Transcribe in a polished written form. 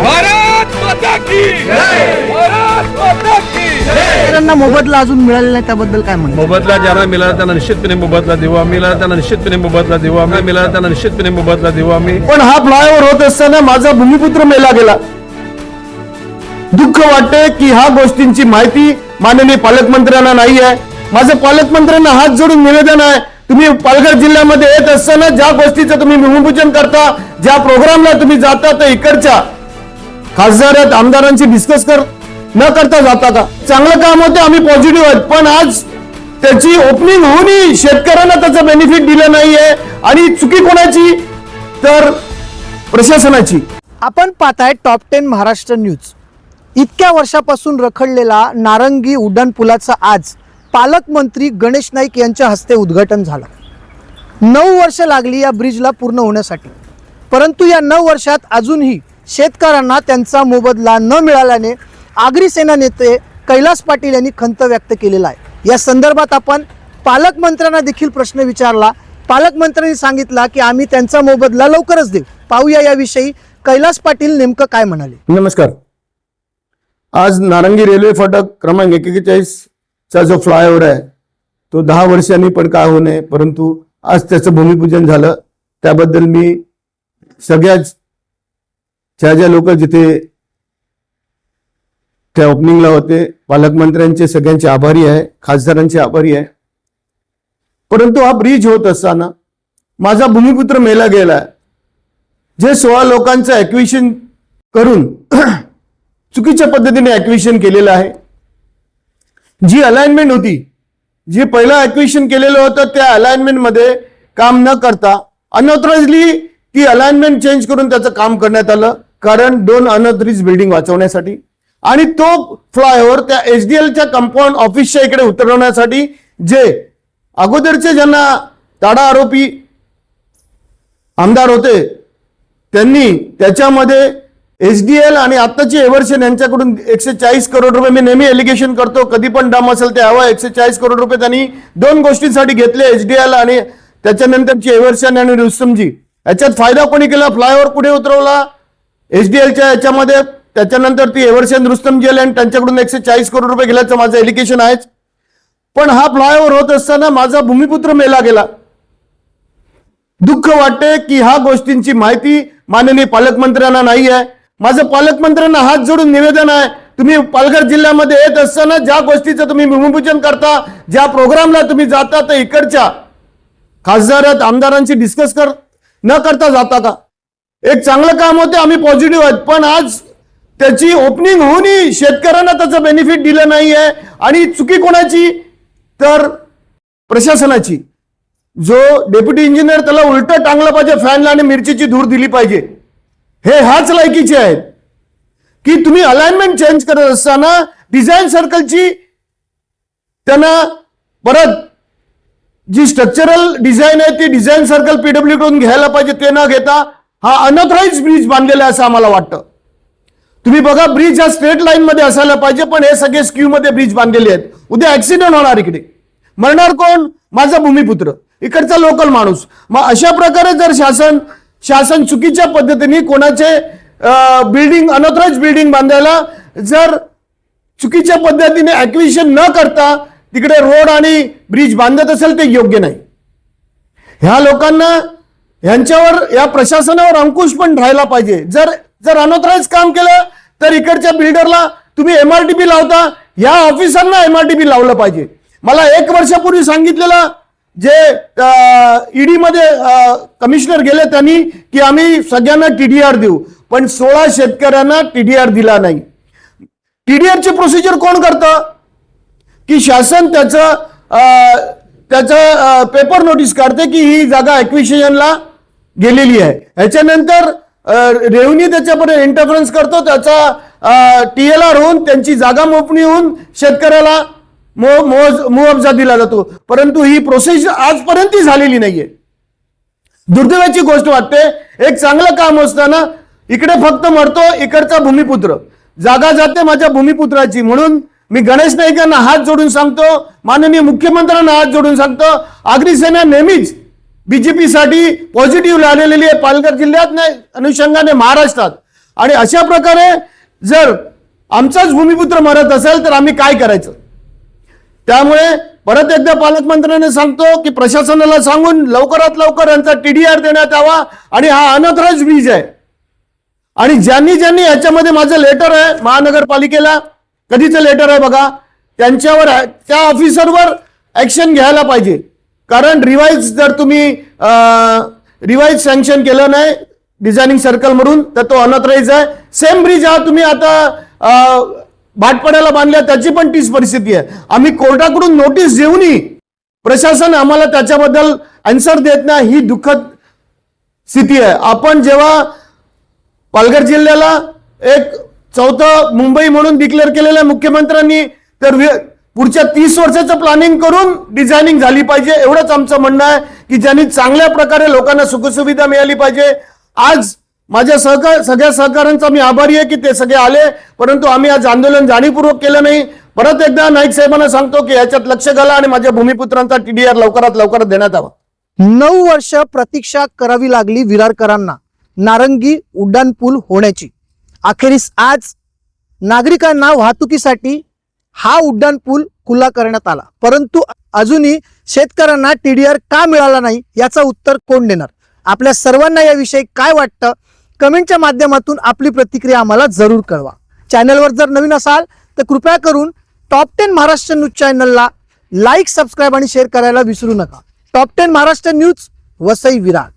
भारत माता की जय, भारत माता की जय. त्यांना मोबदला अजून मिळालेला नाही, त्याबद्दल काय म्हणतो? मोबदला ज्यांना मिळाला त्यांना निश्चितपणे मोबदला देऊ आम्ही, मिळाला त्यांना निश्चितपणे मोबदला देऊ आम्ही, मिळाला त्यांना निश्चितपणे मोबदला देऊ आम्ही. पण हा फ्लायओव्हर होत असताना माझा भूमिपुत्र मेला गेला. दुःख वाटते की ह्या गोष्टींची माहिती माननीय पालकमंत्र्यांना नाही आहे. माझं पालकमंत्र्यांना हात जोडून निवेदन आहे, तुम्ही पालघर जिल्ह्यामध्ये येत असताना ज्या गोष्टीचं तुम्ही भूमिपूजन करता, ज्या प्रोग्रामला तुम्ही जाता, तर इकडच्या खासदार आमदारांची डिस्कस न करता जाता का? चांगलं काम होतं, आम्ही पॉझिटिव्ह आहेत, पण आज त्याची ओपनिंग होऊनही शेतकऱ्यांना त्याचं बेनिफिट दिलं नाहीये. आणि चुकी कोणाची? तर प्रशासनाची. आपण पाहताय टॉप 10 महाराष्ट्र न्यूज. इतक्या वर्षापासून रखडलेला नारंगी उड्डाण पुलाचा आज पालकमंत्री गणेश नाईक यांच्या हस्ते उद्घाटन झालं. 9 वर्ष लागली या ब्रिजला पूर्ण होण्यासाठी, परंतु या 9 वर्षात अजूनही शेतकऱ्यांना त्यांचा मोबदला न मिळाल्याने आगरी सेना नेते कैलास पाटील यांनी खंत व्यक्त केलेला आहे. या संदर्भात आपण पालकमंत्र्यांना देखील प्रश्न विचारला. पालकमंत्र्यांनी सांगितला की आम्ही त्यांचा मोबदला लवकरच देऊ. पाहूया याविषयी कैलास पाटील नेमकं काय म्हणाले. नमस्कार. आज नारंगी रेल्वे फाटक क्रमांक 41 चा जो फ्लायओव्हर आहे तो 10 वर्षांनी पण काय होऊ नये, परंतु आज त्याचं भूमिपूजन झालं. त्याबद्दल मी सगळ्याच ज्या लोक जिथे त्या ओपनिंगला होते, पालकमंत्र्यांचे सगळ्यांचे आभारी आहे, खासदारांचे आभारी आहे. परंतु हा ब्रिज होत असताना माझा भूमिपुत्र मेला गेला. जे 16 लोकांचं ॲक्विशन करून चुकीच्या पद्धतीने ॲक्विशन केलेलं आहे. जी अलाइनमेंट होती, जी पहिलं ॲक्विशन केलेलं होतं, त्या अलाइनमेंट मध्ये काम न करता अनऑथराइजली ती अलाइनमेंट चेंज करून त्याचं काम करण्यात आलं, कारण 2 अनऑथराइज बिल्डिंग वाचवण्यासाठी. आणि तो फ्लायओव्हर त्या HDLच्या कंपाऊंड ऑफिसच्या इकडे उतरवण्यासाठी, जे अगोदरचे ज्यांना ताडा आरोपी आमदार होते त्यांनी त्याच्यामध्ये HDL आणि आत्ताची एव्हर्शन यांच्याकडून 140 करोड रुपये, मी नेहमी एलिगेशन करतो, कधी पण डम असेल ते हवं, 140 करोड रुपये त्यांनी 2 गोष्टींसाठी घेतले, HDL आणि त्याच्यानंतरची एव्हर्शन आणि रुस्तमजी. याच्यात फायदा कोणी केला? फ्लायओव्हर पुढे उतरवला HDLच्या याच्यामध्ये, त्याच्यानंतर ती एव्हर्शन रुस्तमजी आले आणि त्यांच्याकडून 140 करोड रुपये गेल्याचं माझं एलिगेशन आहेच. पण हा फ्लायओव्हर होत असताना माझा भूमिपुत्र मेला गेला. दुःख वाटते की ह्या गोष्टींची माहिती माननीय पालकमंत्र्यांना नाही आहे. माझं पालकमंत्र्यांना हात जोडून निवेदन आहे, तुम्ही पालघर जिल्ह्यामध्ये येत असताना ज्या गोष्टीचं तुम्ही भूमिपूजन करता, ज्या प्रोग्रामला तुम्ही जाता, तर इकडच्या खासदार आमदारांची डिस्कस न करता जाता का? एक चांगलं काम होतं, आम्ही पॉझिटिव्ह आहेत, पण आज त्याची ओपनिंग होऊनही शेतकऱ्यांना त्याचं बेनिफिट दिलं नाहीये. आणि चुकी कोणाची? तर प्रशासनाची. जो डेप्युटी इंजिनियर त्याला उलट टांगलं पाहिजे फॅनला आणि मिरचीची धूर दिली पाहिजे. हे ह्याच लायकीचे आहेत की तुम्ही अलाइनमेंट चेंज करत असताना डिझाईन सर्कलची त्यांना परत जी स्ट्रक्चरल डिझाईन आहे ती डिझाईन सर्कल PW कडून घ्यायला पाहिजे, ते न घेता हा अनऑथराइज ब्रिज बांधलेला आहे असं आम्हाला वाटतं. तुम्ही बघा, ब्रिज हा स्ट्रेट लाईन मध्ये असायला पाहिजे, पण हे सगळे स्क्यू मध्ये ब्रिज बांधलेले आहेत. उद्या ऍक्सिडेंट होणार, इकडे मरणार कोण? माझा भूमिपुत्र, इकडचा लोकल माणूस. मग अशा प्रकारे जर शासन चुकीच्या पद्धतीने कोणाचे बिल्डिंग, अनऑथराइज बिल्डिंग बांधायला जर चुकीच्या पद्धतीने ॲक्विशन न करता तिकडे रोड आणि ब्रिज बांधत असेल ते योग्य नाही. ह्या लोकांना, ह्यांच्यावर, या प्रशासनावर अंकुश पण राहायला पाहिजे. जर अनऑथराइज काम केलं तर इकडच्या बिल्डरला तुम्ही MRTP लावता, या ऑफिसरना MRTP लावलं पाहिजे. मला 1 वर्षापूर्वी सांगितलेलं, जे ईडी मध्ये कमिशनर गेले त्यांनी, की आम्ही सगळ्यांना TDR देऊ, पण 16 शेतकऱ्यांना TDR दिला नाही. TDR ची प्रोसिजर कोण करतं? की शासन त्याचं पेपर नोटीस काढते की ही जागा ॲक्विजिशनला गेलेली आहे. ह्याच्यानंतर रेव्हन्यू त्याच्यापर्यंत इंटरफरन्स करतो, त्याचा TLR होऊन त्यांची जागा मोपणी होऊन शेतकऱ्याला मुआवजा दिला जातो. परंतु ही प्रोसेस आजपर्यंत झालेली नाहीये. दुर्दैवाची गोष्ट वाटते. एक चांगलं काम असताना इकडे फक्त मरतो इकडचा भूमिपुत्र. जागा जाते माझ्या भूमिपुत्राची. म्हणून मी गणेश नाईकांना हात जोडून सांगतो, माननीय मुख्यमंत्र्यांना हात जोडून सांगतो, आगरी सेना नेहमीच बीजेपी साठी पॉझिटिव्ह आलेली आहे पालघर जिल्ह्यात नाही अनुषंगाने महाराष्ट्रात. आणि अशा प्रकारे जर आमचाच भूमिपुत्र मरत असेल तर आम्ही काय करायचं. त्यामुळे परत एकदा पालकमंत्र्यांना सांगतो की प्रशासनाला सांगून लवकरात लवकर यांचा TDR देण्यात यावा. आणि हा अनथराइज ब्रिज आहे आणि ज्यांनी ज्यांनी याच्यामध्ये माझं लेटर आहे महानगरपालिकेला कधीचं लेटर आहे बघा त्यांच्यावर त्या ऑफिसरवर ऍक्शन घ्यायला पाहिजे. कारण रिवाइज जर तुम्ही रिवाइज सँक्शन केलं नाही डिझायनिंग सर्कल म्हणून तर तो अनथराइज आहे. सेम ब्रिज हा तुम्ही आता भाटपाड्याला बांधल्या त्याची पण तीच परिस्थिती आहे. आम्ही कोर्टाकडून नोटीस देऊनही प्रशासन आम्हाला त्याच्याबद्दल आन्सर देत नाही. ही दुःखद स्थिती आहे. आपण जेव्हा पालघर जिल्ह्याला एक चौथं मुंबई म्हणून डिक्लेअर केलेलं आहे मुख्यमंत्र्यांनी तर पुढच्या 30 वर्षाचं प्लॅनिंग करून डिझायनिंग झाली पाहिजे. एवढंच आमचं म्हणणं आहे की ज्यांनी चांगल्या प्रकारे लोकांना सुखसुविधा मिळाली पाहिजे. आज माझ्या सगळ्या सहकाऱ्यांचा मी आभारी आहे की ते सगळे आले परंतु आम्ही आज आंदोलन जाणीवपूर्वक केलं नाही. परत एकदा नाईक साहेबांना सांगतो की याच्यात लक्ष घाला आणि माझ्या भूमिपुत्रांचा TDR लवकरात लवकर देण्यात यावा. 9 वर्ष प्रतीक्षा करावी लागली विरारकरांना नारंगी उड्डाणपूल होण्याची. अखेरीस आज नागरिकांना वाहतुकीसाठी हा उड्डाणपूल खुला करण्यात आला. परंतु अजूनही शेतकऱ्यांना TDR का मिळाला नाही याचं उत्तर कोण देणार. आपल्या सर्वांना याविषयी काय वाटतं कमेंटच्या माध्यमातून आपली प्रतिक्रिया आम्हाला जरूर कळवा. चॅनलवर जर नवीन असाल तर कृपया करून टॉप 10 महाराष्ट्र न्यूज चॅनलला लाईक सबस्क्राईब आणि शेअर करायला विसरू नका. Top 10 Maharashtra news Vasai Virar.